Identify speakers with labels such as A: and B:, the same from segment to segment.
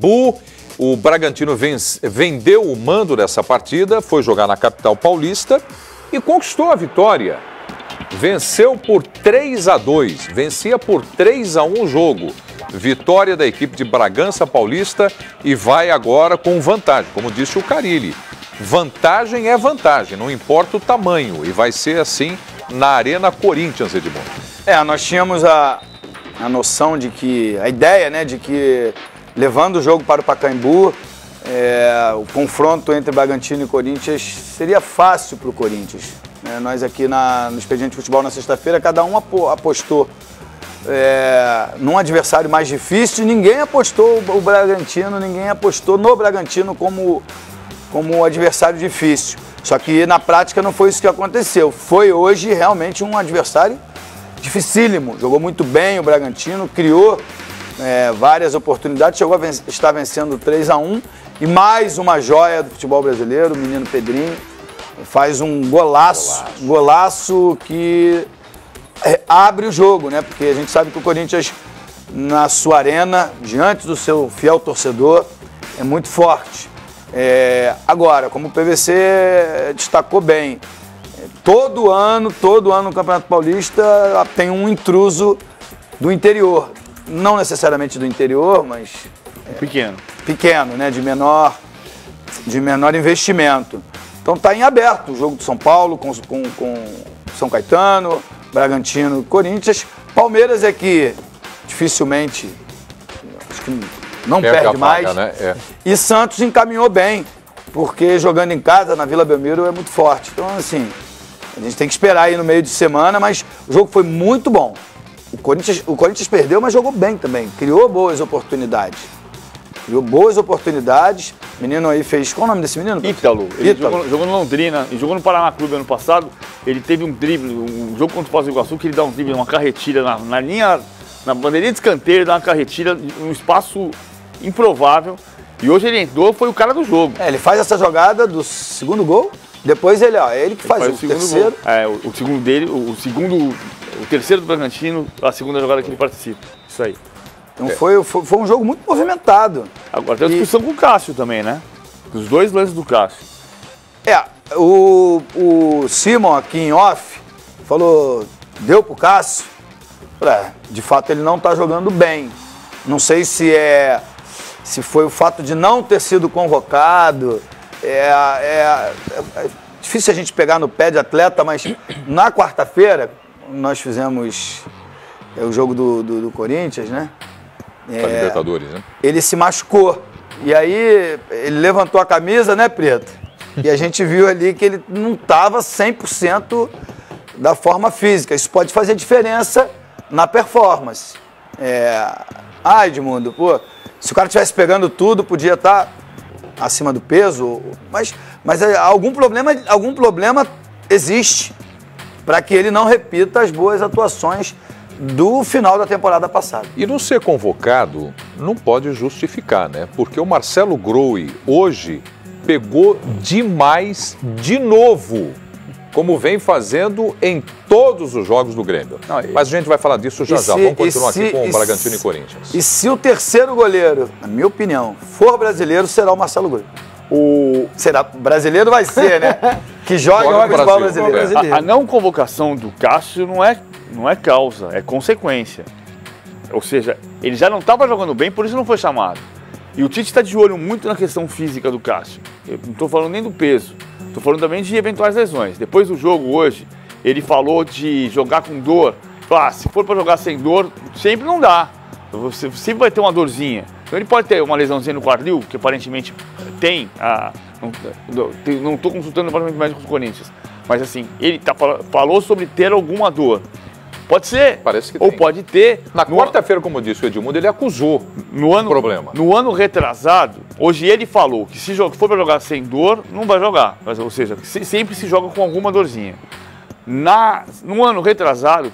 A: Pacaembu. O Bragantino vendeu o mando dessa partida, foi jogar na capital paulista e conquistou a vitória. Venceu por 3-2, vencia por 3-1 o jogo. Vitória da equipe de Bragança Paulista e vai agora com vantagem, como disse o Carille. Vantagem é vantagem, não importa o tamanho, e vai ser assim na Arena Corinthians, Edmundo.
B: Nós tínhamos a noção de que, a ideia, né, de que levando o jogo para o Pacaembu, o confronto entre Bragantino e Corinthians seria fácil para o Corinthians. Nós aqui no Expediente Futebol na sexta-feira, cada um apostou num adversário mais difícil, ninguém apostou o Bragantino, ninguém apostou no Bragantino como adversário difícil. Só que na prática não foi isso que aconteceu. Foi hoje realmente um adversário dificílimo. Jogou muito bem o Bragantino, criou várias oportunidades, chegou a estar vencendo 3-1. E mais uma joia do futebol brasileiro, o menino Pedrinho, faz um golaço que abre o jogo, né? Porque a gente sabe que o Corinthians, na sua arena, diante do seu fiel torcedor, é muito forte. Agora, como o PVC destacou bem, todo ano no Campeonato Paulista tem um intruso do interior. Não necessariamente do interior, mas pequeno, né? De menor investimento. Então está em aberto o jogo do São Paulo com São Caetano, Bragantino e Corinthians. Palmeiras é que dificilmente, acho que não perde mais. Né? E Santos encaminhou bem, porque jogando em casa, na Vila Belmiro, é muito forte. Então, assim, a gente tem que esperar aí no meio de semana, mas o jogo foi muito bom. O Corinthians perdeu, mas jogou bem também. Criou boas oportunidades. O menino aí fez... Qual o nome desse menino?
C: Ítalo. Ele jogou no Londrina e jogou no Paraná Clube ano passado. Ele teve um drible, um jogo contra o Foz do Iguaçu, que ele dá um drible, uma carretilha na linha, na bandeirinha de escanteio, dá uma carretilha, um espaço improvável. E hoje ele entrou, foi o cara do jogo.
B: Ele faz essa jogada do segundo gol, depois ele que faz o terceiro.
C: O segundo dele, o terceiro do Bragantino, a segunda jogada que ele participa. Isso aí.
B: Então foi um jogo muito movimentado.
C: Agora tem a discussão com o Cássio também, né? Os dois lances do Cássio.
B: O Simon aqui em off falou, deu pro Cássio. De fato ele não tá jogando bem. Não sei se foi o fato de não ter sido convocado. É difícil a gente pegar no pé de atleta, mas na quarta-feira nós fizemos o jogo do Corinthians, né?
A: Libertadores, né?
B: Ele se machucou. E aí ele levantou a camisa, né, Preto? E a gente viu ali que ele não estava 100% da forma física. Isso pode fazer diferença na performance. Edmundo, se o cara estivesse pegando tudo, podia estar acima do peso, mas algum problema existe para que ele não repita as boas atuações do final da temporada passada.
A: E não ser convocado não pode justificar, né? Porque o Marcelo Groi hoje pegou demais de novo, como vem fazendo em todos os jogos do Grêmio. Mas a gente vai falar disso já. Vamos continuar aqui com o Bragantino e Corinthians.
B: E se o terceiro goleiro, na minha opinião, for brasileiro, será o Marcelo Groi. Brasileiro vai ser, né? Que joga no futebol brasileiro.
C: A não convocação do Cássio não é causa, é consequência. Ou seja, ele já não estava jogando bem, por isso não foi chamado. E o Tite está de olho muito na questão física do Cássio. Eu não estou falando nem do peso, estou falando também de eventuais lesões. Depois do jogo hoje, ele falou de jogar com dor. Se for para jogar sem dor, sempre não dá. Você sempre vai ter uma dorzinha. Então ele pode ter uma lesãozinha no quadril, que aparentemente tem. Não estou consultando o departamento médico do Corinthians. Mas assim, ele falou sobre ter alguma dor. Pode ser,
A: parece que
C: ou
A: tem.
C: Pode ter.
A: Na quarta-feira, como disse o Edmundo, ele acusou o problema.
C: No ano retrasado, hoje ele falou que se for para jogar sem dor, não vai jogar. Ou seja, sempre se joga com alguma dorzinha. No ano retrasado,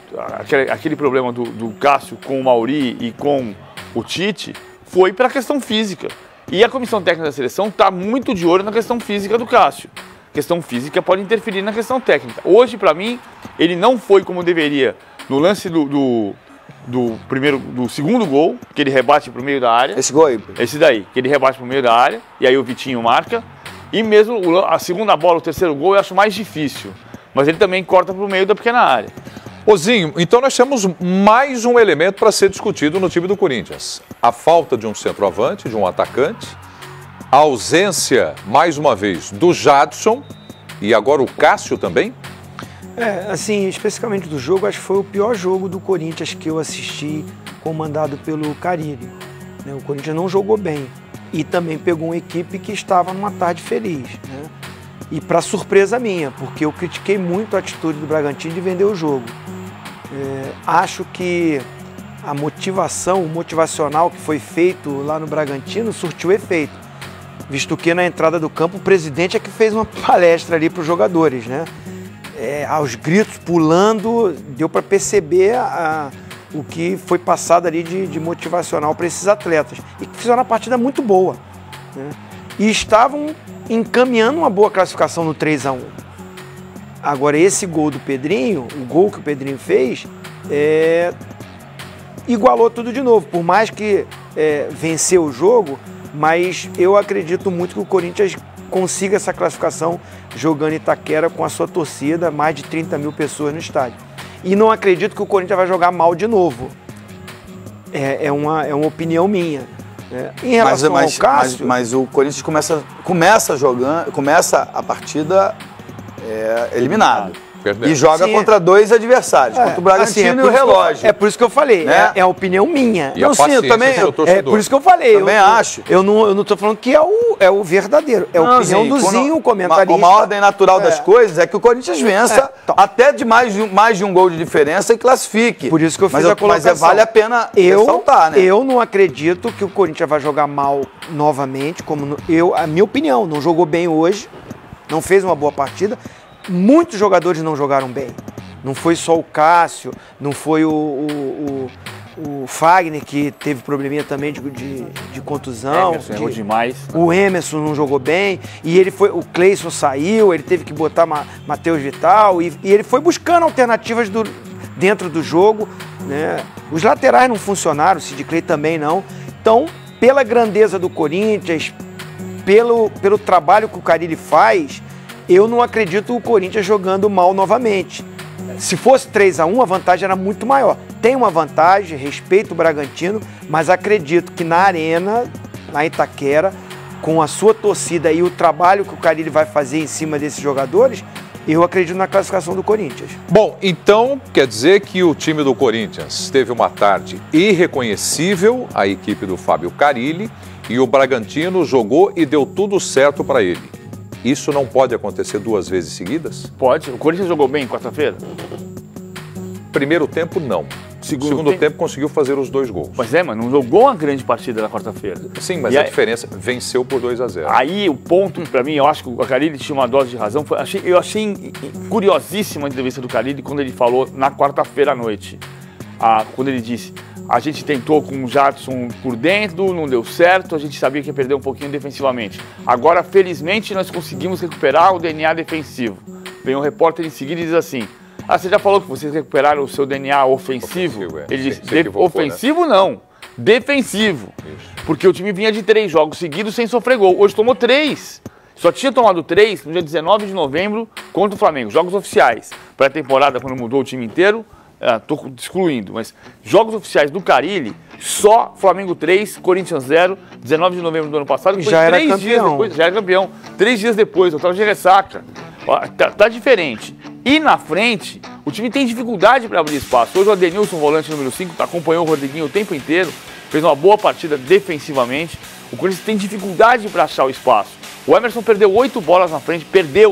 C: aquele problema do Cássio com o Mauri e com o Tite foi para a questão física. E a comissão técnica da seleção está muito de olho na questão física do Cássio. A questão física pode interferir na questão técnica. Hoje, para mim, ele não foi como deveria. No lance do do segundo gol, que ele rebate para o meio da área.
B: Esse gol aí.
C: Esse daí, que ele rebate para o meio da área, e aí o Vitinho marca. E mesmo a segunda bola, o terceiro gol, eu acho mais difícil. Mas ele também corta para o meio da pequena área.
A: Ozinho, então nós temos mais um elemento para ser discutido no time do Corinthians. A falta de um centroavante, de um atacante. A ausência, mais uma vez, do Jadson e agora o Cássio também.
D: Assim, especificamente do jogo, acho que foi o pior jogo do Corinthians que eu assisti, comandado pelo Carille. O Corinthians não jogou bem e também pegou uma equipe que estava numa tarde feliz. E para surpresa minha, porque eu critiquei muito a atitude do Bragantino de vender o jogo. Acho que a motivação, o motivacional que foi feito lá no Bragantino surtiu efeito, visto que na entrada do campo o presidente é que fez uma palestra ali para os jogadores, aos gritos, pulando, deu para perceber o que foi passado ali de motivacional para esses atletas, e que fizeram uma partida muito boa, e estavam encaminhando uma boa classificação no 3-1. Agora, esse gol do Pedrinho, o gol que o Pedrinho fez, igualou tudo de novo. Por mais que venceu o jogo, mas eu acredito muito que o Corinthians consiga essa classificação jogando em Itaquera com a sua torcida, mais de 30 mil pessoas no estádio. E não acredito que o Corinthians vai jogar mal de novo. É uma opinião minha. Em relação ao Cássio...
B: Mas o Corinthians começa a partida eliminado. E joga contra dois adversários, contra o Bragantino e o Relógio.
D: É por isso que eu falei, é a opinião minha.
A: E
D: é por isso que eu falei.
B: Também acho.
D: Eu não estou falando que é o verdadeiro, é a opinião do Zinho, o comentarista.
B: Uma ordem natural das coisas é que o Corinthians vença até de mais de um gol de diferença e classifique.
D: Por isso que eu fiz a colocação.
B: Mas vale a pena ressaltar, né?
D: Eu não acredito que o Corinthians vai jogar mal novamente, a minha opinião, não jogou bem hoje, não fez uma boa partida. Muitos jogadores não jogaram bem. Não foi só o Cássio, não foi o Fagner, que teve probleminha também de contusão.
C: Emerson errou demais.
D: O Emerson não jogou bem. E o Cleison saiu, ele teve que botar Matheus Vital. E ele foi buscando alternativas dentro do jogo. Os laterais não funcionaram, o Sid Clay também não. Então, pela grandeza do Corinthians, pelo trabalho que o Carille faz, eu não acredito o Corinthians jogando mal novamente. Se fosse 3-1, a vantagem era muito maior. Tem uma vantagem, respeito o Bragantino, mas acredito que na arena, na Itaquera, com a sua torcida e o trabalho que o Carille vai fazer em cima desses jogadores, eu acredito na classificação do Corinthians.
A: Bom, então quer dizer que o time do Corinthians teve uma tarde irreconhecível, a equipe do Fábio Carille, e o Bragantino jogou e deu tudo certo para ele. Isso não pode acontecer duas vezes seguidas?
C: Pode. O Corinthians jogou bem quarta-feira?
A: Primeiro tempo, não. Segundo tempo, conseguiu fazer os 2 gols.
C: Mas mas não jogou uma grande partida na quarta-feira.
A: Sim, mas a diferença, venceu por 2-0.
C: Aí o ponto, para mim, eu acho que o Carille tinha uma dose de razão. Eu achei curiosíssima a entrevista do Carille quando ele falou na quarta-feira à noite. Quando ele disse: a gente tentou com o Jadson por dentro, não deu certo, a gente sabia que ia perder um pouquinho defensivamente. Agora, felizmente, nós conseguimos recuperar o DNA defensivo. Vem um repórter em seguida e diz assim: você já falou que vocês recuperaram o seu DNA ofensivo? Ele disse: ofensivo, né? Não, defensivo. Isso. Porque o time vinha de 3 jogos seguidos sem sofrer gol. Hoje tomou 3. Só tinha tomado 3 no dia 19 de novembro contra o Flamengo. Jogos oficiais. Pré-temporada, quando mudou o time inteiro, estou excluindo, mas jogos oficiais do Carille, só Flamengo 3, Corinthians 0, 19 de novembro do ano passado.
D: Já era campeão.
C: Dias depois, já era campeão. 3 dias depois, eu estava de ressaca. Tá diferente. E na frente, o time tem dificuldade para abrir espaço. Hoje o Adenilson, volante número 5, acompanhou o Rodriguinho o tempo inteiro, fez uma boa partida defensivamente. O Corinthians tem dificuldade para achar o espaço. O Emerson perdeu 8 bolas na frente,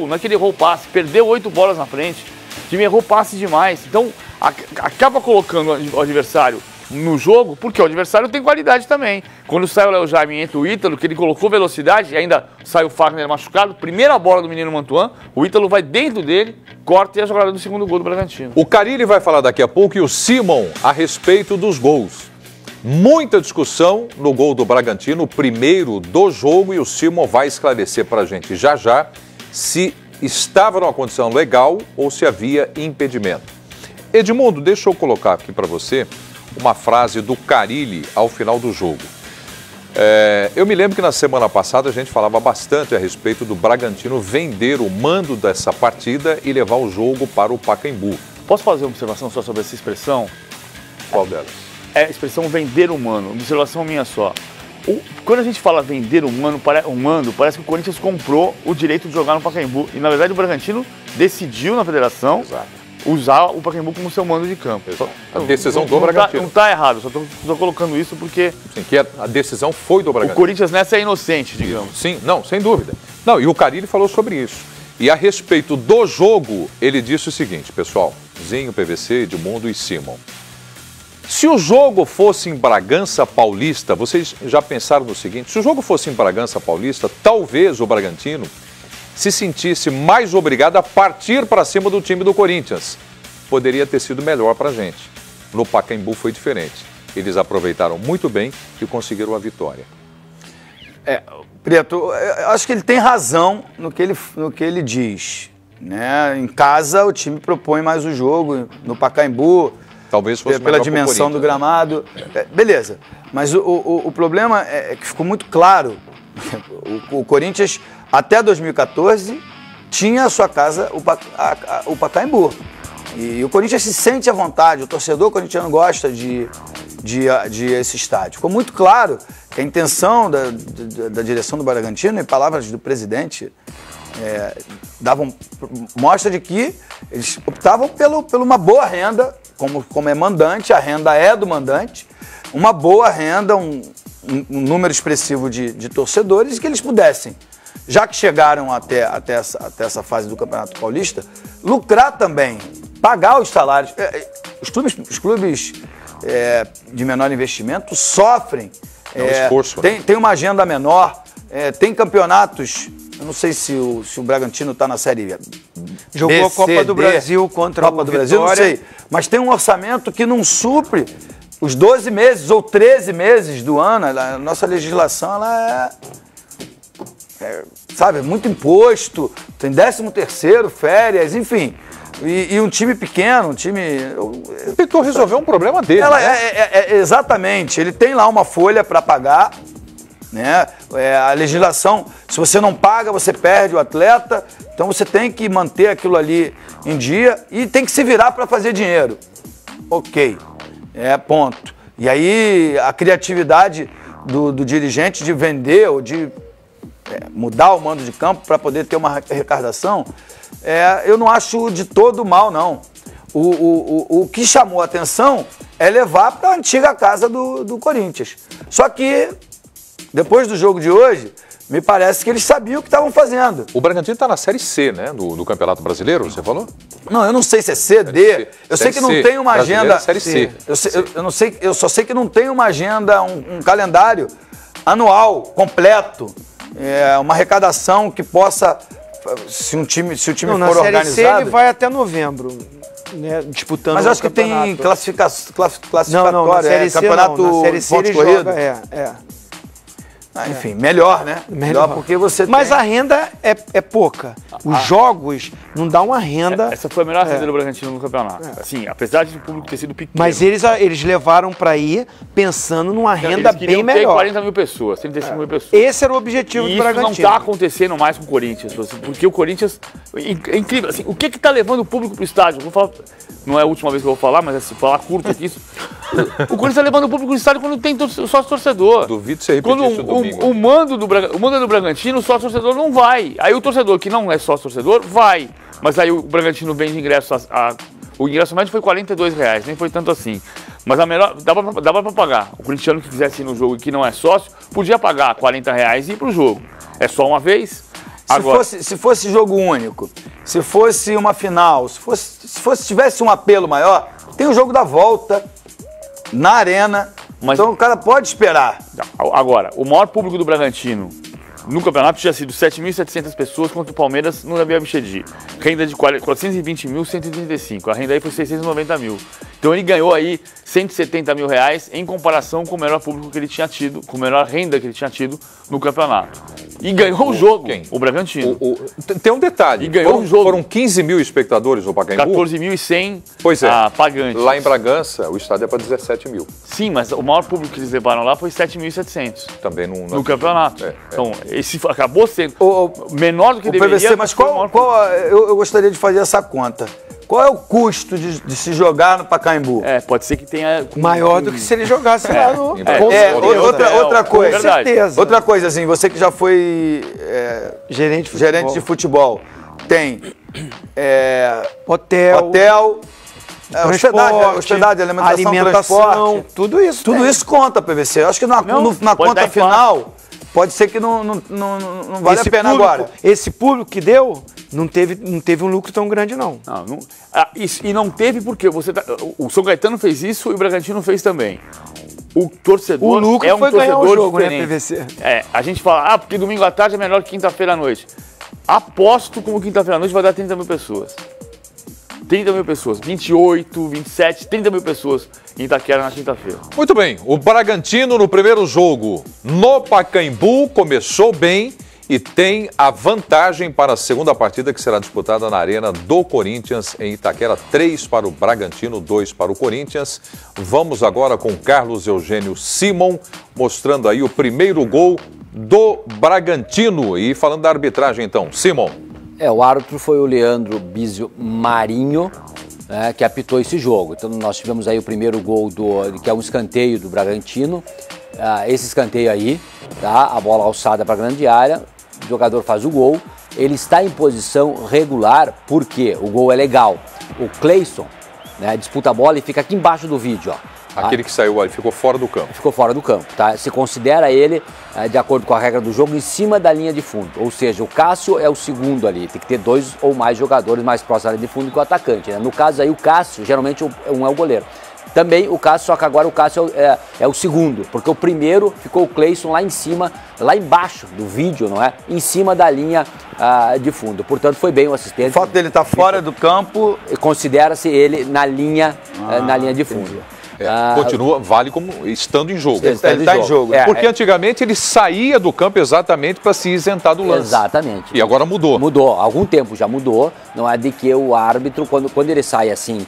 C: não é que ele errou o passe, perdeu 8 bolas na frente. O time errou passe demais. Então, acaba colocando o adversário no jogo, porque o adversário tem qualidade também. Quando sai o Léo Jaime e entra o Ítalo, que ele colocou velocidade, e ainda sai o Fagner machucado, primeira bola do menino Mantuan, o Ítalo vai dentro dele, corta e a jogada do segundo gol do Bragantino.
A: O Carille vai falar daqui a pouco e o Simon a respeito dos gols. Muita discussão no gol do Bragantino, o primeiro do jogo, e o Simon vai esclarecer para a gente já se estava numa condição legal ou se havia impedimento. Edmundo, deixa eu colocar aqui para você uma frase do Carille ao final do jogo. Eu me lembro que na semana passada a gente falava bastante a respeito do Bragantino vender o mando dessa partida e levar o jogo para o Pacaembu.
C: Posso fazer uma observação só sobre essa expressão?
A: Qual delas?
C: É a expressão vender o mando. Observação minha só. Quando a gente fala vender o mando, parece que o Corinthians comprou o direito de jogar no Pacaembu. E na verdade o Bragantino decidiu na federação usar o Pacaembu como seu mando de campo.
A: A decisão do Bragantino.
C: Não está errado, só estou colocando isso porque...
A: Sim, que a decisão foi do Bragantino.
C: O Corinthians nessa é inocente, digamos.
A: Sim, não, sem dúvida. Não, e o Carille falou sobre isso. E a respeito do jogo, ele disse o seguinte, pessoal, Zinho, PVC, Edmundo e Simon. Se o jogo fosse em Bragança Paulista, vocês já pensaram no seguinte, se o jogo fosse em Bragança Paulista, talvez o Bragantino se sentisse mais obrigado a partir para cima do time do Corinthians. Poderia ter sido melhor para a gente. No Pacaembu foi diferente. Eles aproveitaram muito bem e conseguiram a vitória.
B: Preto, eu acho que ele tem razão no que ele diz. Né? Em casa, o time propõe mais o jogo. No Pacaembu,
A: talvez fosse
B: pela dimensão do gramado. Beleza. Mas o problema é que ficou muito claro. O Corinthians, até 2014, tinha a sua casa, o Pacaembu. E o Corinthians se sente à vontade, o torcedor corintiano gosta de esse estádio. Ficou muito claro que a intenção da direção do Bragantino, em palavras do presidente, mostra de que eles optavam por uma boa renda, como é mandante, a renda é do mandante, uma boa renda, um número expressivo de torcedores, e que eles pudessem, já que chegaram até essa fase do Campeonato Paulista, lucrar também, pagar os salários. Os clubes de menor investimento sofrem.
A: Esforço, né?
B: Tem uma agenda menor, tem campeonatos. Eu não sei se o Bragantino está na Série
D: Jogou
B: B,
D: a Copa
B: C,
D: do
B: D,
D: Brasil contra
B: Copa
D: o
B: do Brasil, não
D: Vitória.
B: sei. Mas tem um orçamento que não supre os 12 meses ou 13 meses do ano. A nossa legislação, ela sabe, muito imposto, tem 13º, férias, enfim. E um time pequeno, um time...
A: Tentou resolver um problema dele,
B: exatamente. Ele tem lá uma folha para pagar, né? A legislação, se você não paga, você perde o atleta. Então você tem que manter aquilo ali em dia e tem que se virar para fazer dinheiro. Ok. Ponto. E aí a criatividade do dirigente de vender ou de mudar o mando de campo para poder ter uma arrecadação, eu não acho de todo mal, não. O que chamou a atenção é levar para a antiga casa do Corinthians. Só que, depois do jogo de hoje, me parece que eles sabiam o que estavam fazendo.
A: O Bragantino está na Série C, né, do Campeonato Brasileiro, você falou?
B: Não, eu não sei se é C, D. Eu sei que não tem uma agenda...
A: Série C.
B: Eu só sei que não tem uma agenda, um calendário anual, completo. Uma arrecadação que possa, se o time for organizado...
D: Na Série C ele vai até novembro, né, disputando.
B: Mas acho que tem classificatória,
D: não, na Série C
B: campeonato
D: não. Na Série C
B: pontos
D: ele
B: corridos.
D: joga,
B: Enfim, melhor, né? Melhor porque você
D: Mas a renda é pouca. Os jogos não dão uma renda...
C: Essa foi a melhor renda do Bragantino no campeonato. Assim, apesar de o público ter sido pequeno.
D: Mas eles levaram para aí pensando numa renda bem melhor.
C: Ter 40 mil pessoas, 35 mil pessoas.
D: Esse era o objetivo do Bragantino.
C: Isso não está acontecendo mais com o Corinthians, porque o Corinthians... É incrível. Assim, o que está levando o público para o estádio? Vou falar, não é a última vez que eu vou falar, mas se falar curto aqui... O Corinthians está levando o público para o estádio quando tem sócio torcedor.
A: Duvido você repetir isso domingo.
C: O mando do Bragantino, o sócio torcedor não vai. Aí o torcedor que não é sócio torcedor vai. Mas aí o Bragantino vende ingresso o ingresso médio foi R$42, nem foi tanto assim. Mas a melhor dava para pagar. O corintiano que quisesse ir no jogo e que não é sócio, podia pagar R$40 e ir pro jogo. É só uma vez. Agora,
B: se fosse jogo único, se fosse uma final, se tivesse um apelo maior, tem o jogo da volta na arena. Então o cara pode esperar.
C: Agora, o maior público do Bragantino no campeonato tinha sido 7.700 pessoas contra o Palmeiras no Gabriel Bichedi. Renda de 420.135. A renda aí foi 690 mil. Então ele ganhou aí 170 mil reais em comparação com o melhor público que ele tinha tido, com a melhor renda que ele tinha tido no campeonato. E ganhou o jogo,
A: quem?
C: o Bragantino.
A: Tem um detalhe.
C: E ganhou o jogo.
A: Foram 15 mil espectadores no Pacaembu?
C: 14.100
A: Pois é.
C: pagantes.
A: Lá em Bragança, o estádio é para 17 mil.
C: Sim, mas o maior público que eles levaram lá foi 7.700.
A: Também
C: no campeonato.
A: É.
C: Então, esse acabou sendo menor do que deveria.
B: PVC, mas eu gostaria de fazer essa conta. Qual é o custo de se jogar no Pacaembu?
C: Pode ser que tenha...
D: Maior do que se ele jogasse lá no...
B: Outra coisa.
D: Com certeza.
B: Outra coisa, assim, você que já foi
D: gerente
B: de futebol, tem
D: hotel,
B: hospedagem, alimentação, transporte.
D: Tudo isso.
B: Tudo isso conta, PVC. Eu acho que na conta final, pode ser que não vale a pena agora.
D: Esse público que deu, não teve um lucro tão grande, não.
C: E não teve porque o São Caetano fez isso e o Bragantino fez também. O torcedor
D: o lucro
C: é um
D: foi
C: torcedor
D: ganhar o jogo,
C: diferente.
D: Né, PVC?
C: A gente fala, porque domingo à tarde é melhor que quinta-feira à noite. Aposto como quinta-feira à noite vai dar 30 mil pessoas. 30 mil pessoas, 28, 27, 30 mil pessoas em Itaquera na quinta-feira.
A: Muito bem, o Bragantino no primeiro jogo no Pacaembu começou bem e tem a vantagem para a segunda partida que será disputada na Arena do Corinthians em Itaquera. 3 para o Bragantino, 2 para o Corinthians. Vamos agora com Carlos Eugênio Simon, mostrando aí o primeiro gol do Bragantino. E falando da arbitragem então, Simon.
E: O árbitro foi o Leandro Bizio Marinho, que apitou esse jogo. Então nós tivemos aí o primeiro gol, que é um escanteio do Bragantino. Esse escanteio aí, tá? A bola alçada para a grande área, o jogador faz o gol. Ele está em posição regular porque o gol é legal. O Cleison, disputa a bola e fica aqui embaixo do vídeo, ó.
A: Aquele que saiu ali, ficou fora do campo.
E: Ficou fora do campo, tá? Se considera ele, de acordo com a regra do jogo, em cima da linha de fundo. Ou seja, o Cássio é o segundo ali. Tem que ter 2 ou mais jogadores mais próximos da linha de fundo que o atacante, né? No caso aí, o Cássio, geralmente, um é o goleiro. Também o Cássio, só que agora o Cássio é o segundo, porque o primeiro ficou o Cleison lá em cima, lá embaixo do vídeo, não é? Em cima da linha de fundo. Portanto, foi bem o assistente.
B: O fato dele estar fora do campo...
E: Considera-se ele na linha de fundo.
A: Continua, vale como estando em jogo.
B: Ele está em jogo.
A: Porque antigamente ele saía do campo exatamente para se isentar do lance.
E: Exatamente.
A: E agora mudou.
E: Mudou, há algum tempo já mudou. Não é de que o árbitro, quando ele sai assim,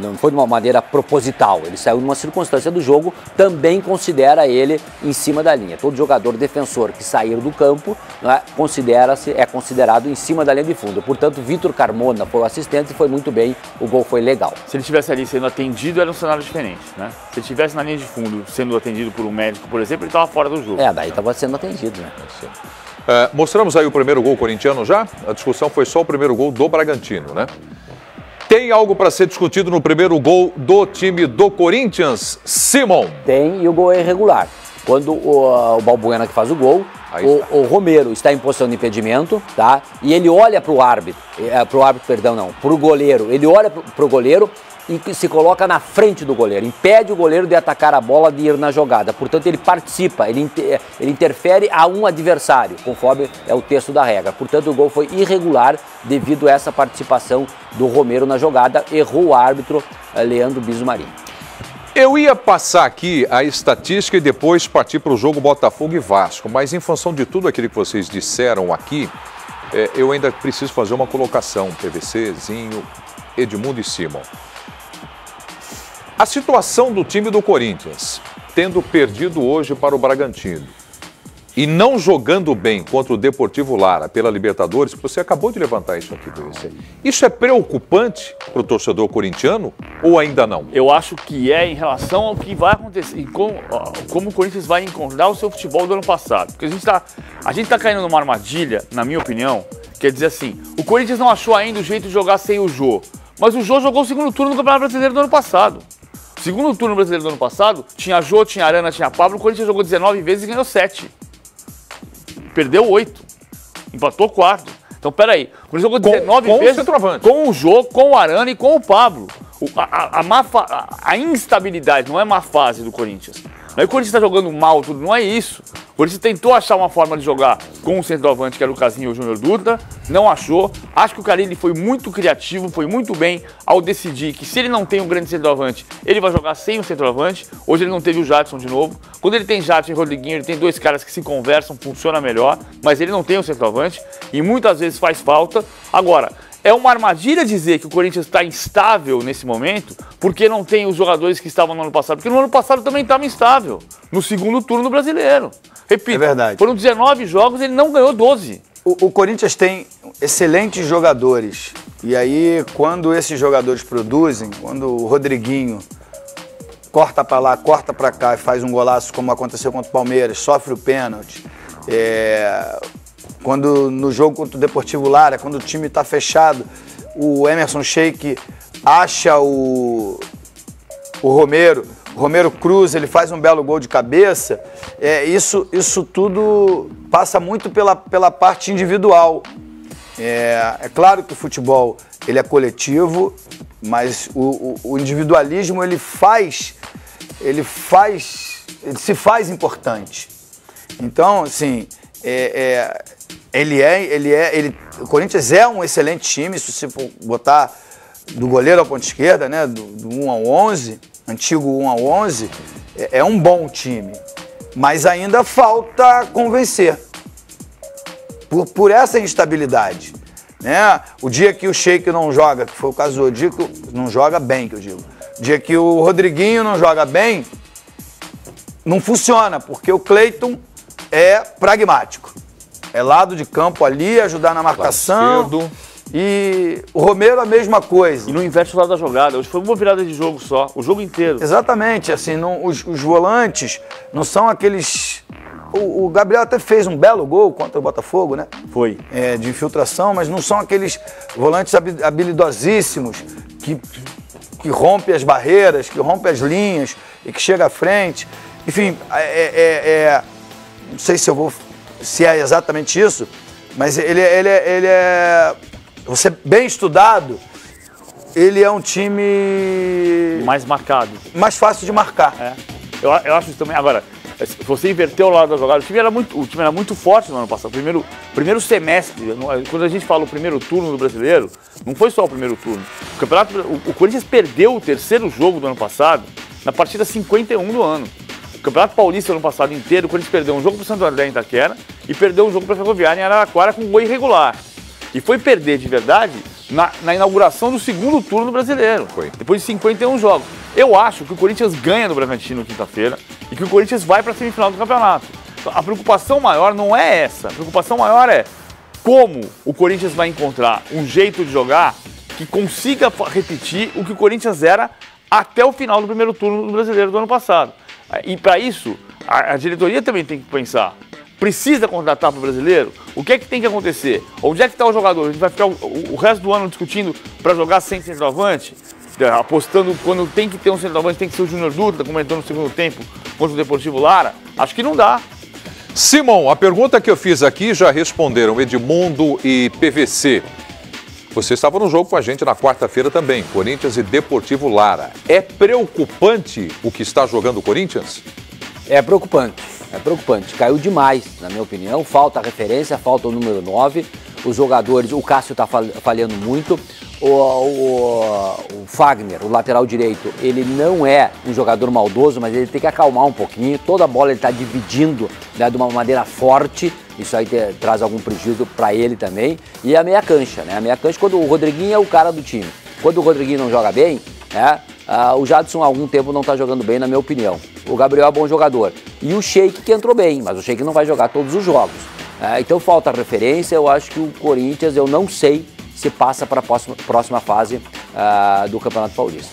E: não foi de uma maneira proposital, ele saiu numa circunstância do jogo, também considera ele em cima da linha. Todo jogador defensor que sair do campo é considerado em cima da linha de fundo. Portanto, Vitor Carmona foi o assistente e foi muito bem, o gol foi legal.
C: Se ele estivesse ali sendo atendido, era um cenário diferente, né? Se ele estivesse na linha de fundo sendo atendido por um médico, por exemplo, ele estava fora do jogo.
E: Daí estava sendo atendido, né?
A: Mostramos aí o primeiro gol corintiano já? A discussão foi só o primeiro gol do Bragantino, né? Tem algo para ser discutido no primeiro gol do time do Corinthians, Simon?
E: Tem, e o gol é irregular. Quando o Balbuena que faz o gol, o Romero está em posição de impedimento, tá? E ele olha para o árbitro, para o goleiro. Ele olha para o goleiro e se coloca na frente do goleiro, impede o goleiro de atacar a bola, de ir na jogada. Portanto, ele participa, ele interfere a um adversário, conforme é o texto da regra. Portanto, o gol foi irregular devido a essa participação do Romero na jogada. Errou o árbitro Leandro Bizio Marinho.
A: Eu ia passar aqui a estatística e depois partir para o jogo Botafogo e Vasco, mas em função de tudo aquilo que vocês disseram aqui, eu ainda preciso fazer uma colocação, PVC, Zinho, Edmundo e Simon. A situação do time do Corinthians, tendo perdido hoje para o Bragantino e não jogando bem contra o Deportivo Lara pela Libertadores, você acabou de levantar isso aqui, PVC. Isso é preocupante para o torcedor corintiano ou ainda não?
C: Eu acho que em relação ao que vai acontecer e como o Corinthians vai encontrar o seu futebol do ano passado. Porque a gente tá caindo numa armadilha, na minha opinião, quer dizer assim, o Corinthians não achou ainda o jeito de jogar sem o Jô, mas o Jô jogou o segundo turno do Campeonato Brasileiro do ano passado. Segundo turno brasileiro do ano passado, tinha Jô, tinha Arana, tinha Pablo, o Corinthians jogou 19 vezes e ganhou 7. Perdeu 8. Empatou 4. Então, peraí. O Corinthians jogou 19 vezes com o Jô, com o Arana e com o Pablo. A instabilidade não é má fase do Corinthians. Não é que o Corinthians está jogando mal, tudo, não é isso. O Corinthians tentou achar uma forma de jogar com o centroavante, que era o Casinha e o Júnior Dutra, não achou. Acho que o Carille foi muito criativo, foi muito bem ao decidir que se ele não tem um grande centroavante, ele vai jogar sem o centroavante. Hoje ele não teve o Jadson de novo. Quando ele tem Jadson e Rodriguinho, ele tem dois caras que se conversam, funciona melhor, mas ele não tem o centroavante e muitas vezes faz falta. Agora, é uma armadilha dizer que o Corinthians está instável nesse momento porque não tem os jogadores que estavam no ano passado. Porque no ano passado também estava instável, no segundo turno do Brasileiro. Repito,
B: é verdade.
C: Foram 19 jogos e ele não ganhou 12.
B: O Corinthians tem excelentes jogadores. E aí, quando esses jogadores produzem, quando o Rodriguinho corta para lá, corta para cá e faz um golaço como aconteceu contra o Palmeiras, sofre o pênalti. Quando no jogo contra o Deportivo Lara, quando o time está fechado, o Emerson Sheik acha o Romero cruza, ele faz um belo gol de cabeça. Isso tudo passa muito pela parte individual. É claro que o futebol ele é coletivo, mas o individualismo ele se faz importante. Então, assim, o Corinthians é um excelente time, se você for botar do goleiro ao ponta esquerda, né, do 1 ao 11, antigo 1 ao 11, é um bom time, mas ainda falta convencer por essa instabilidade, né? O dia que o Sheik não joga, que foi o caso do dia que não joga bem, que eu digo, o dia que o Rodriguinho não joga bem, não funciona, porque o Cleiton é pragmático. É lado de campo ali, ajudar na marcação. E o Romero a mesma coisa.
C: E não inverte o lado da jogada. Hoje foi uma virada de jogo só, o jogo inteiro.
B: Exatamente, assim, os volantes não são aqueles... O Gabriel até fez um belo gol contra o Botafogo, né?
C: Foi.
B: De infiltração, mas não são aqueles volantes habilidosíssimos que rompem as barreiras, que rompem as linhas e que chega à frente. Enfim, não sei se é exatamente isso, mas ele é... Você bem estudado, ele é um time...
C: mais marcado.
B: Mais fácil de marcar.
C: Eu acho isso também. Agora, se você inverter o lado da jogada, o time era muito forte no ano passado. Primeiro semestre, quando a gente fala o primeiro turno do Brasileiro, não foi só o primeiro turno. O Corinthians perdeu o terceiro jogo do ano passado na partida 51 do ano. O Campeonato Paulista no ano passado inteiro, o Corinthians perdeu um jogo para o Santo André em Itaquera e perdeu um jogo para a Ferroviária em Araraquara com um gol irregular. E foi perder de verdade na inauguração do segundo turno do Brasileiro.
A: Foi.
C: Depois de 51 jogos. Eu acho que o Corinthians ganha do Bragantino quinta-feira e que o Corinthians vai para a semifinal do campeonato. Então, a preocupação maior não é essa. A preocupação maior é como o Corinthians vai encontrar um jeito de jogar que consiga repetir o que o Corinthians era até o final do primeiro turno do Brasileiro do ano passado. E para isso, a diretoria também tem que pensar. Precisa contratar para o brasileiro? O que é que tem que acontecer? Onde é que está o jogador? A gente vai ficar o resto do ano discutindo para jogar sem centroavante? Apostando quando tem que ter um centroavante, tem que ser o Júnior Dutra, como entrou no segundo tempo contra o Deportivo Lara? Acho que não dá.
A: Simon, a pergunta que eu fiz aqui já responderam Edmundo e PVC. Você estava no jogo com a gente na quarta-feira também, Corinthians e Deportivo Lara. É preocupante o que está jogando o Corinthians?
E: É preocupante. É preocupante, caiu demais, na minha opinião, falta a referência, falta o número 9, os jogadores, o Cássio está falhando muito, o Fagner, o lateral direito, ele não é um jogador maldoso, mas ele tem que acalmar um pouquinho, toda a bola ele está dividindo, né, de uma maneira forte, isso aí traz algum prejuízo para ele também, e a meia cancha, né, a meia cancha quando o Rodriguinho é o cara do time, quando o Rodriguinho não joga bem, né, o Jadson há algum tempo não está jogando bem, na minha opinião. O Gabriel é bom jogador. E o Sheik que entrou bem, mas o Sheik não vai jogar todos os jogos. Então falta referência, eu acho que o Corinthians, eu não sei se passa para a próxima fase do Campeonato Paulista.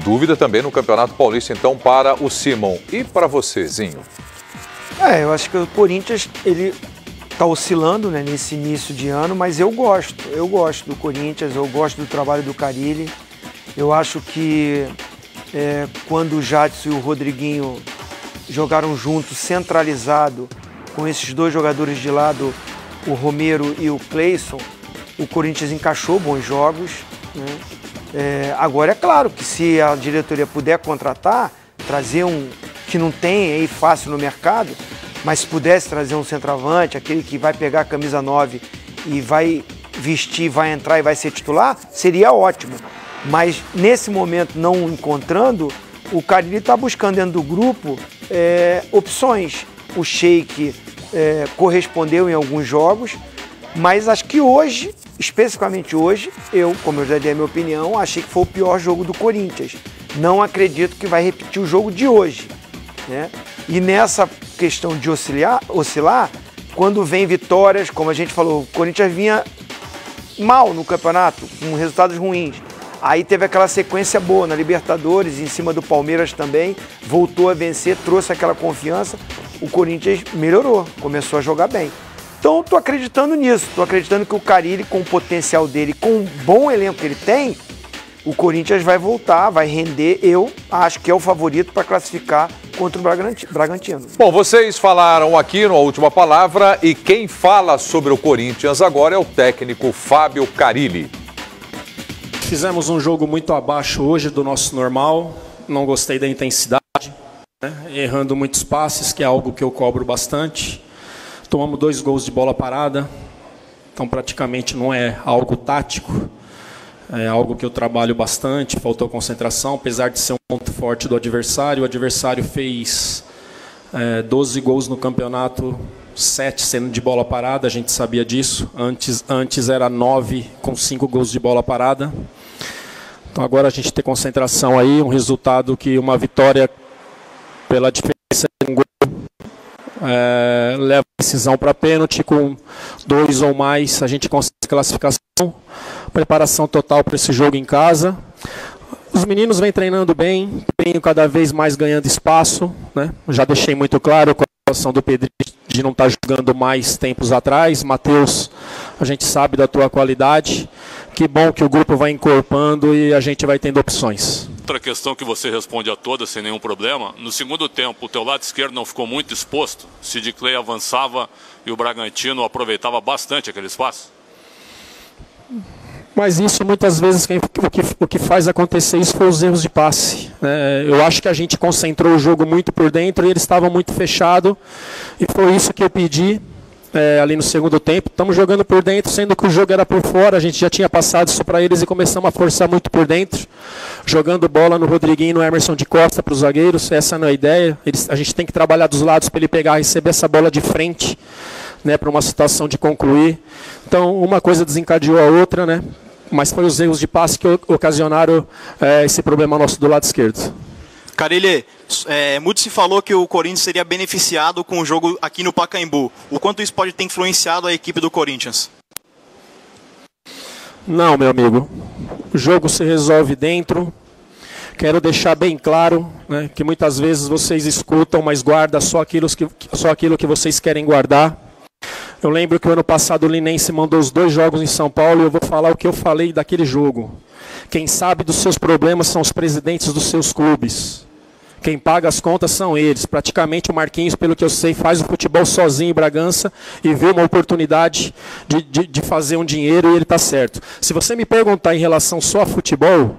A: Dúvida também no Campeonato Paulista, então, para o Simon. E para você, Zinho?
D: Eu acho que o Corinthians, ele está oscilando, né, nesse início de ano, mas eu gosto do Corinthians, eu gosto do trabalho do Carille. Eu acho que quando o Jadson e o Rodriguinho jogaram juntos, centralizado, com esses dois jogadores de lado, o Romero e o Cleison, o Corinthians encaixou bons jogos, né? Agora é claro que se a diretoria puder contratar, trazer um que não tem aí fácil no mercado, mas se pudesse trazer um centroavante, aquele que vai pegar a camisa 9 e vai vestir, vai entrar e vai ser titular, seria ótimo. Mas nesse momento, não encontrando, o Carille está buscando dentro do grupo opções. O Sheik correspondeu em alguns jogos, mas acho que hoje, especificamente hoje, como eu já dei a minha opinião, achei que foi o pior jogo do Corinthians. Não acredito que vai repetir o jogo de hoje, né? E nessa questão de oscilar, quando vem vitórias, como a gente falou, o Corinthians vinha mal no campeonato, com resultados ruins. Aí teve aquela sequência boa na Libertadores, em cima do Palmeiras também, voltou a vencer, trouxe aquela confiança, o Corinthians melhorou, começou a jogar bem. Então estou acreditando nisso, estou acreditando que o Carille, com o potencial dele, com o bom elenco que ele tem, o Corinthians vai voltar, vai render. Eu acho que é o favorito para classificar contra o Bragantino.
A: Bom, vocês falaram aqui na última palavra e quem fala sobre o Corinthians agora é o técnico Fábio Carille.
F: Fizemos um jogo muito abaixo hoje do nosso normal, não gostei da intensidade, né? Errando muitos passes, que é algo que eu cobro bastante. Tomamos 2 gols de bola parada, então praticamente não é algo tático, é algo que eu trabalho bastante, faltou concentração, apesar de ser um ponto forte do adversário. O adversário fez 12 gols no campeonato, 7 sendo de bola parada, a gente sabia disso. Antes era 9 com 5 gols de bola parada. Então agora a gente tem concentração aí, um resultado que uma vitória pela diferença de um gol leva a decisão para pênalti. Com 2 ou mais a gente consegue classificação. Preparação total para esse jogo em casa. Os meninos vêm treinando bem, cada vez mais ganhando espaço, né? Já deixei muito claro com a situação do Pedrinho de não estar jogando mais tempos atrás. Matheus, a gente sabe da tua qualidade. Que bom que o grupo vai encorpando e a gente vai tendo opções.
G: Outra questão que você responde a todas sem nenhum problema. No segundo tempo, o teu lado esquerdo não ficou muito exposto? Sid Clay avançava e o Bragantino aproveitava bastante aquele espaço?
F: Mas isso, muitas vezes, o que faz acontecer isso foi os erros de passe, né? Eu acho que a gente concentrou o jogo muito por dentro e eles estavam muito fechados. E foi isso que eu pedi ali no segundo tempo. Estamos jogando por dentro, sendo que o jogo era por fora. A gente já tinha passado isso para eles e começamos a forçar muito por dentro. Jogando bola no Rodriguinho e no Emerson de Costa para os zagueiros. Essa não é a ideia. A gente tem que trabalhar dos lados para ele pegar e receber essa bola de frente, né, para uma situação de concluir. Então, uma coisa desencadeou a outra, né? Mas foi os erros de passe que ocasionaram esse problema nosso do lado esquerdo.
H: Carille, muito se falou que o Corinthians seria beneficiado com o jogo aqui no Pacaembu. O quanto isso pode ter influenciado a equipe do Corinthians?
F: Não, meu amigo. O jogo se resolve dentro. Quero deixar bem claro, né, que muitas vezes vocês escutam, mas guardam só aquilo que vocês querem guardar. Eu lembro que o ano passado o Linense mandou os 2 jogos em São Paulo e eu vou falar o que eu falei daquele jogo. Quem sabe dos seus problemas são os presidentes dos seus clubes. Quem paga as contas são eles. Praticamente o Marquinhos, pelo que eu sei, faz o futebol sozinho em Bragança e vê uma oportunidade de fazer um dinheiro e ele está certo. Se você me perguntar em relação só a futebol,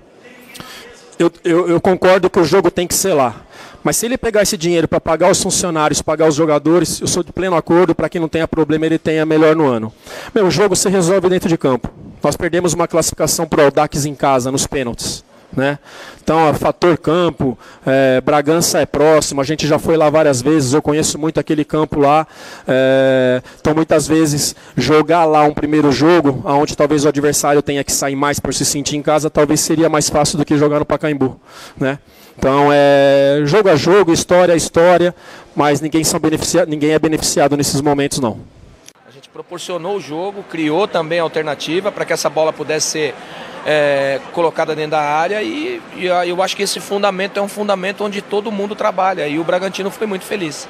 F: eu concordo que o jogo tem que ser lá. Mas se ele pegar esse dinheiro para pagar os funcionários, pagar os jogadores, eu sou de pleno acordo para que não tenha problema, ele tenha melhor no ano. O jogo se resolve dentro de campo. Nós perdemos uma classificação para o Audax em casa, nos pênaltis, né? Então, fator campo, Bragança é próximo, a gente já foi lá várias vezes, eu conheço muito aquele campo lá. Então, muitas vezes, jogar lá um primeiro jogo, onde talvez o adversário tenha que sair mais por se sentir em casa, talvez seria mais fácil do que jogar no Pacaembu, né? Então, jogo a jogo, história a história, mas ninguém é beneficiado nesses momentos, não.
I: A gente proporcionou o jogo, criou também a alternativa para que essa bola pudesse ser colocada dentro da área e eu acho que esse fundamento é um fundamento onde todo mundo trabalha e o Bragantino foi muito feliz.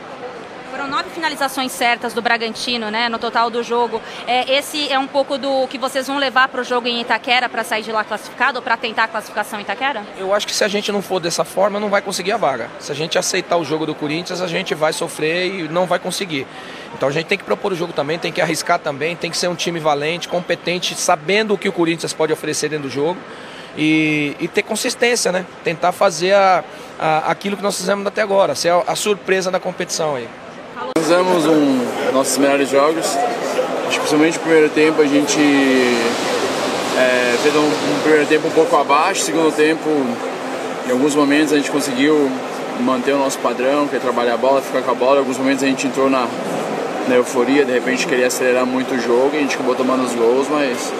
J: Foram 9 finalizações certas do Bragantino, né, no total do jogo. Esse é um pouco do que vocês vão levar para o jogo em Itaquera para sair de lá classificado ou para tentar a classificação em Itaquera?
I: Eu acho que se a gente não for dessa forma, não vai conseguir a vaga. Se a gente aceitar o jogo do Corinthians, a gente vai sofrer e não vai conseguir. Então a gente tem que propor o jogo também, tem que arriscar também, tem que ser um time valente, competente, sabendo o que o Corinthians pode oferecer dentro do jogo e ter consistência, né? Tentar fazer aquilo que nós fizemos até agora, ser a surpresa da competição aí.
K: fizemos nossos melhores jogos. Acho que principalmente no primeiro tempo a gente fez um primeiro tempo um pouco abaixo, segundo tempo, em alguns momentos a gente conseguiu manter o nosso padrão, que é trabalhar a bola, ficar com a bola. Em alguns momentos a gente entrou na euforia, de repente queria acelerar muito o jogo e a gente acabou tomando os gols, mas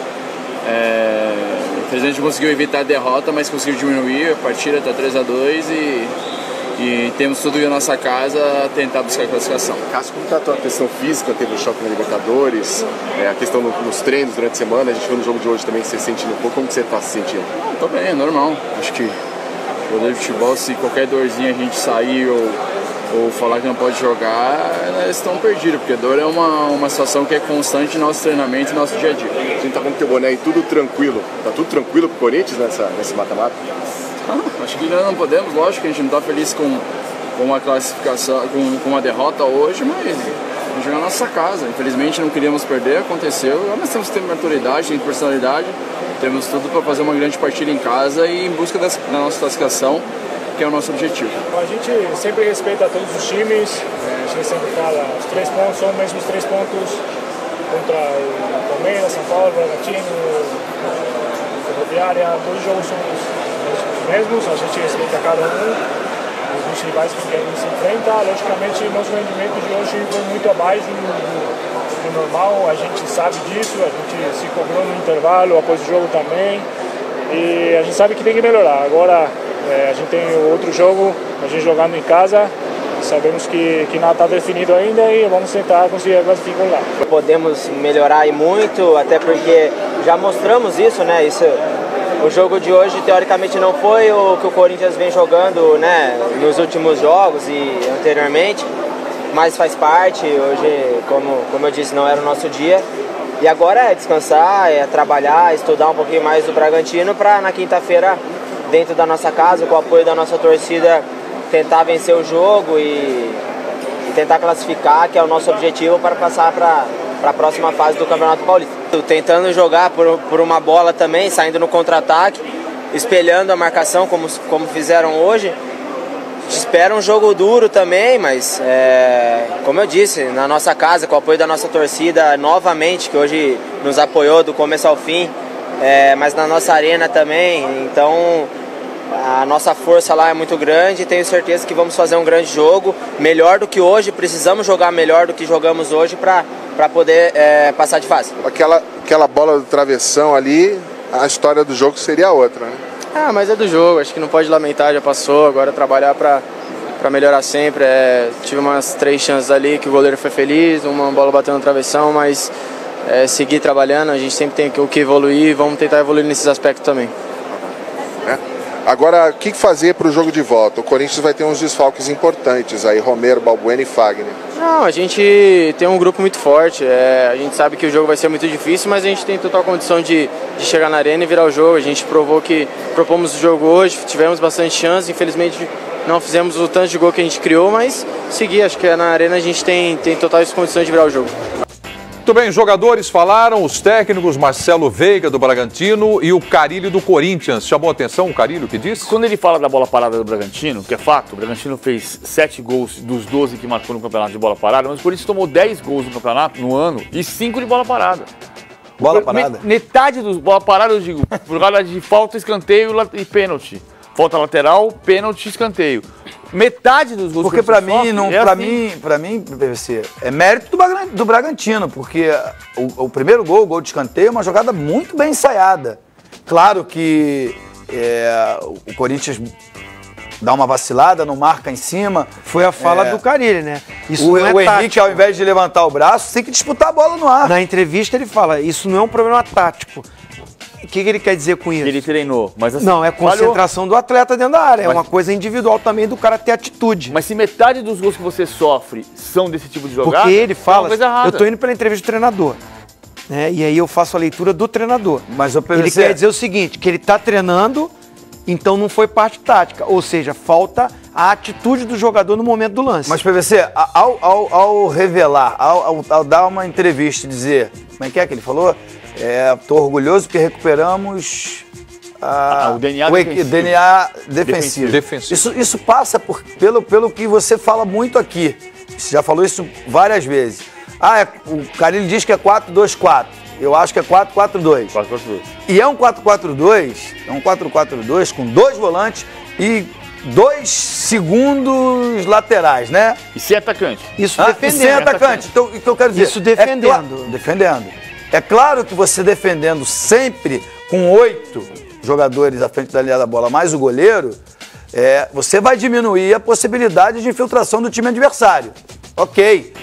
K: infelizmente a gente conseguiu evitar a derrota, mas conseguiu diminuir a partida, tá 3-2 e temos tudo na nossa casa a tentar buscar a classificação.
L: Cássio, como está a tua questão física? Teve um choque na Libertadores, a questão nos treinos durante a semana, a gente viu no jogo de hoje também você sentindo um pouco, como que você está se sentindo?
K: Tô bem, é normal. Acho que o jogador de futebol, se qualquer dorzinha a gente sair ou falar que não pode jogar, eles estão perdidos, porque dor é uma situação que é constante no nosso treinamento e no nosso dia a dia.
L: A gente tá com o teu boné e tudo tranquilo, tá tudo tranquilo pro Corinthians nesse mata-mata?
K: Acho que ainda não podemos, lógico que a gente não tá feliz com uma classificação, com uma derrota hoje, mas vamos jogar na nossa casa. Infelizmente não queríamos perder, aconteceu, mas temos que ter maturidade, tem personalidade, temos tudo para fazer uma grande partida em casa e em busca da nossa classificação, que é o nosso objetivo.
M: A gente sempre respeita todos os times, a gente sempre fala, os 3 pontos são os mesmos 3 pontos contra o Palmeiras, São Paulo, Bragantino, Ferroviária, todos os jogos são os mesmos, a gente respeita cada um, os rivais que a gente se enfrenta. Logicamente, nosso rendimento de hoje foi muito abaixo do normal, a gente sabe disso, a gente se cobrou no intervalo, após o jogo também, e a gente sabe que tem que melhorar. Agora, a gente tem outro jogo, a gente jogando em casa, sabemos que nada está definido ainda e vamos tentar conseguir a classificação lá.
N: Podemos melhorar e muito, até porque já mostramos isso, né? O jogo de hoje, teoricamente, não foi o que o Corinthians vem jogando, né, nos últimos jogos e anteriormente, mas faz parte. Hoje, como eu disse, não era o nosso dia. E agora é descansar, é trabalhar, estudar um pouquinho mais do Bragantino para na quinta-feira, dentro da nossa casa, com o apoio da nossa torcida, tentar vencer o jogo e tentar classificar, que é o nosso objetivo para passar para a próxima fase do Campeonato Paulista. Tentando jogar por uma bola também, saindo no contra-ataque, espelhando a marcação como fizeram hoje. Espera um jogo duro também, mas como eu disse, na nossa casa, com o apoio da nossa torcida novamente, que hoje nos apoiou do começo ao fim, mas na nossa arena também, então a nossa força lá é muito grande e tenho certeza que vamos fazer um grande jogo, melhor do que hoje, precisamos jogar melhor do que jogamos hoje para poder passar de fase.
L: Aquela bola do travessão ali, a história do jogo seria outra, né?
N: Mas é do jogo, acho que não pode lamentar, já passou, agora trabalhar para melhorar sempre. Tive umas 3 chances ali que o goleiro foi feliz, uma bola batendo no travessão, mas seguir trabalhando, a gente sempre tem o que evoluir, vamos tentar evoluir nesses aspectos também.
L: Agora, o que fazer para o jogo de volta? O Corinthians vai ter uns desfalques importantes aí, Romero, Balbuena e Fagner.
N: Não, a gente tem um grupo muito forte, a gente sabe que o jogo vai ser muito difícil, mas a gente tem total condição de chegar na arena e virar o jogo. A gente propomos o jogo hoje, tivemos bastante chance, infelizmente não fizemos o tanto de gol que a gente criou, mas seguir, acho que na arena a gente tem totais condições de virar o jogo.
A: Muito bem, os jogadores falaram, os técnicos, Marcelo Veiga do Bragantino e o Carille do Corinthians. Chamou a atenção o Carille, o que disse?
C: Quando ele fala da bola parada do Bragantino, que é fato, o Bragantino fez 7 gols dos 12 que marcou no campeonato de bola parada, mas o Corinthians tomou 10 gols no campeonato, no ano, e 5 de bola parada.
B: Bola parada?
C: Metade dos bola parada, eu digo, por causa de falta, escanteio e pênalti. Falta lateral, pênalti, escanteio. Metade dos gols.
B: Porque para mim, PVC, é mérito do Bragantino, porque o primeiro gol, o gol de escanteio, é uma jogada muito bem ensaiada. Claro que o Corinthians dá uma vacilada, não marca em cima.
D: Foi a fala do Carille, né?
B: Isso o Henrique, ao invés de levantar o braço, tem que disputar a bola no ar.
D: Na entrevista ele fala, isso não é um problema tático. O que ele quer dizer com isso?
C: Ele treinou, mas assim...
D: Não, é concentração do atleta dentro da área. É uma coisa individual também do cara ter atitude.
C: Mas se metade dos gols que você sofre são desse tipo de jogada...
D: Porque ele fala...
C: É uma coisa errada.
D: Eu tô indo pela entrevista do treinador. Né? E aí eu faço a leitura do treinador.
B: Mas o PVC...
D: Ele quer dizer o seguinte, que ele tá treinando, então não foi parte tática. Ou seja, falta a atitude do jogador no momento do lance.
B: Mas, PVC, ao revelar, ao dar uma entrevista e dizer... Como é que ele falou? Tô orgulhoso porque recuperamos
C: o DNA
B: defensivo. Isso passa pelo que você fala muito aqui, você já falou isso várias vezes. O Carille diz que é 4-2-4. Eu acho que é 4-4-2.
C: 4-4-2.
B: E é um 4-4-2, é um 4-4-2 com 2 volantes e 2 segundos laterais, né?
C: E sem atacante.
D: Isso defendendo.
B: E sem atacante. Então, o que eu quero dizer?
D: Isso defendendo.
B: Defendendo. É claro que você defendendo sempre com 8 jogadores à frente da linha da bola, mais o goleiro, você vai diminuir a possibilidade de infiltração do time adversário. Ok.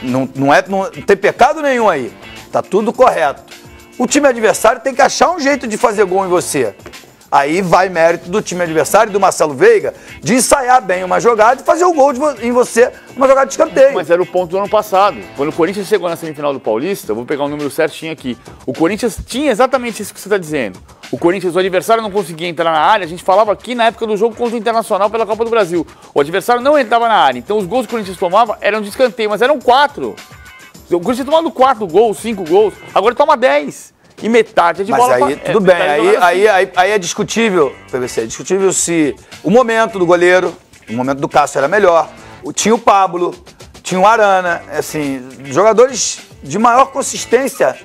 B: Não tem pecado nenhum aí. Tá tudo correto. O time adversário tem que achar um jeito de fazer gol em você. Aí vai mérito do time adversário, do Marcelo Veiga, de ensaiar bem uma jogada e fazer o gol em você, uma jogada de escanteio.
C: Mas era o ponto do ano passado. Quando o Corinthians chegou na semifinal do Paulista, eu vou pegar o número certinho aqui, o Corinthians tinha exatamente isso que você está dizendo. O adversário não conseguia entrar na área, a gente falava aqui na época do jogo contra o Internacional pela Copa do Brasil. O adversário não entrava na área, então os gols que o Corinthians tomava eram de escanteio, mas eram 4. O Corinthians tomando 4 gols, 5 gols, agora toma 10. E metade é de bola.
B: Mas aí, tudo bem, aí é discutível, PVC, é discutível se o momento do goleiro, o momento do Cássio era melhor, tinha o Pablo, tinha o Arana, assim, jogadores de maior consistência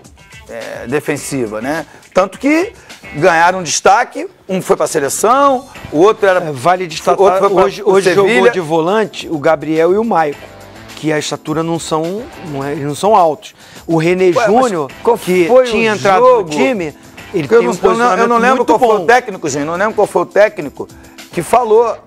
B: defensiva, né? Tanto que ganharam destaque, um foi para a seleção, o outro era...
D: Vale destacar, hoje jogou de volante o Gabriel e o Maicon, que a estatura não são altos. O René Júnior, que tinha entrado no time, ele tem um posicionamento
B: eu não lembro
D: muito
B: qual
D: bom.
B: foi o técnico, gente, não lembro qual foi o técnico que falou,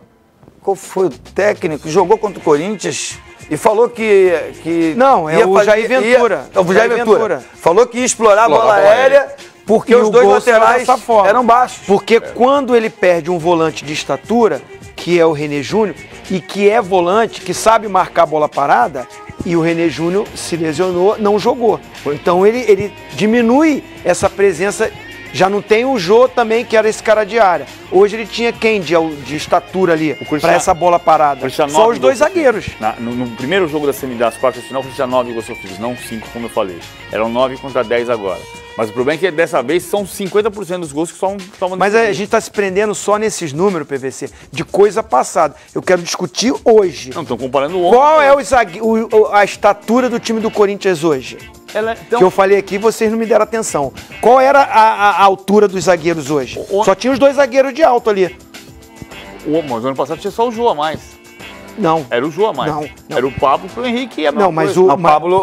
B: qual foi o técnico que jogou contra o Corinthians e falou que
D: não, é o Jair Ventura.
B: O Jair Ventura. Falou que ia explorar a bola aérea porque os dois laterais eram baixos.
D: Porque quando ele perde um volante de estatura, que é o René Júnior, e que é volante, que sabe marcar a bola parada, e o René Júnior se lesionou, não jogou. Então ele diminui essa presença. Já não tem o Jô também, que era esse cara de área. Hoje ele tinha quem de estatura ali, para essa bola parada? Só os 2 zagueiros.
C: No primeiro jogo das quartas de final, o Corinthians tinha 9 gols sofridos, não 5, como eu falei. Eram 9 contra 10 agora. Mas o problema é que dessa vez são 50% dos gols que só tomam.
D: Mas a gente está se prendendo só nesses números, PVC, de coisa passada. Eu quero discutir hoje.
C: Não, estão comparando ontem.
D: Qual é a estatura do time do Corinthians hoje?
C: Então...
D: Que eu falei aqui, vocês não me deram atenção. Qual era a altura dos zagueiros hoje? Só tinha os 2 zagueiros de alto ali.
C: Mas no ano passado tinha só o Jô a mais.
D: Não.
C: Era o Jô a mais.
D: Não.
C: Era o Pablo pro Henrique e a
D: Não, mas
B: o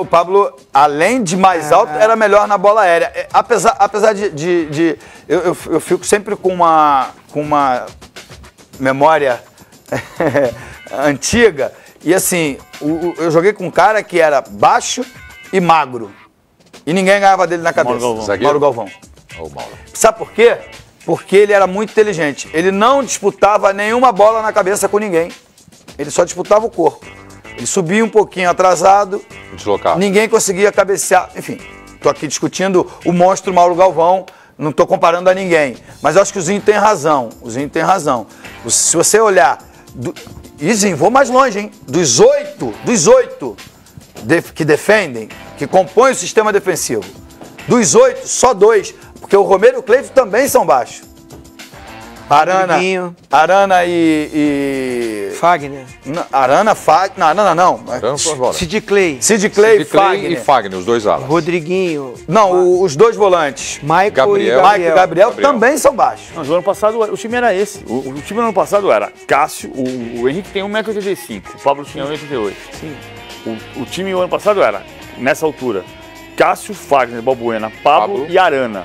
B: Pablo, além de mais alto, era melhor na bola aérea. Apesar de eu fico sempre com uma memória antiga. E assim, eu joguei com um cara que era baixo e magro. E ninguém ganhava dele na cabeça. Mauro Galvão. Sabe por quê? Porque ele era muito inteligente. Ele não disputava nenhuma bola na cabeça com ninguém. Ele só disputava o corpo. Ele subia um pouquinho atrasado.
A: Deslocado.
B: Ninguém conseguia cabecear. Enfim, estou aqui discutindo o monstro Mauro Galvão. Não estou comparando a ninguém. Mas eu acho que o Zinho tem razão. Se você olhar... E Zinho, vou mais longe, hein? Dos oito que defendem, que compõem o sistema defensivo. Dos 8, só 2. Porque o Romero e o Cleiton também são baixos. Arana e...
D: Fagner.
B: Arana, Fagner... Não.
D: Sid Clay
A: e Fagner, os 2 alas.
D: Rodriguinho.
B: Não, os 2 volantes.
D: Michael
B: e Gabriel também são baixos.
C: Não, no ano passado o time era esse. O time no ano passado era Cássio, o Henrique tem 1,85 m, o Pablo tinha 1,88 m.
D: Sim.
C: O time no ano passado era, nessa altura, Cássio, Fagner, Balbuena, Pablo e Arana.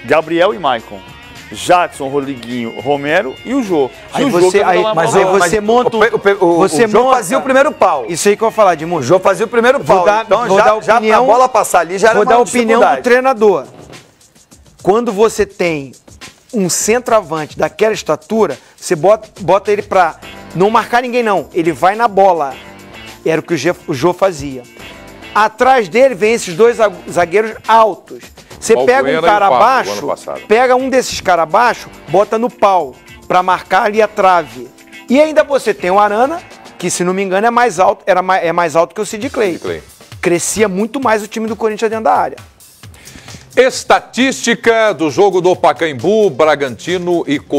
C: Gabriel e Maicon. Jadson, Rodriguinho, Romero e o Jô.
D: Você monta...
B: O Jô fazia o primeiro pau.
D: Isso aí que eu vou falar, Edmundo.
B: O Jô fazia o primeiro pau. Então já a bola passar ali já era uma
D: dificuldade. Vou dar a opinião do treinador. Quando você tem um centroavante daquela estatura, você bota ele pra não marcar ninguém não. Ele vai na bola. Era o que o Jô fazia. Atrás dele vem esses 2 zagueiros altos. Você pega um cara abaixo, pega um desses caras abaixo, bota no pau, pra marcar ali a trave. E ainda você tem o Arana, que se não me engano é mais alto, é mais alto que o Sid Clay. Crescia muito mais o time do Corinthians dentro da área.
A: Estatística do jogo do Pacaembu, Bragantino e Corinthians.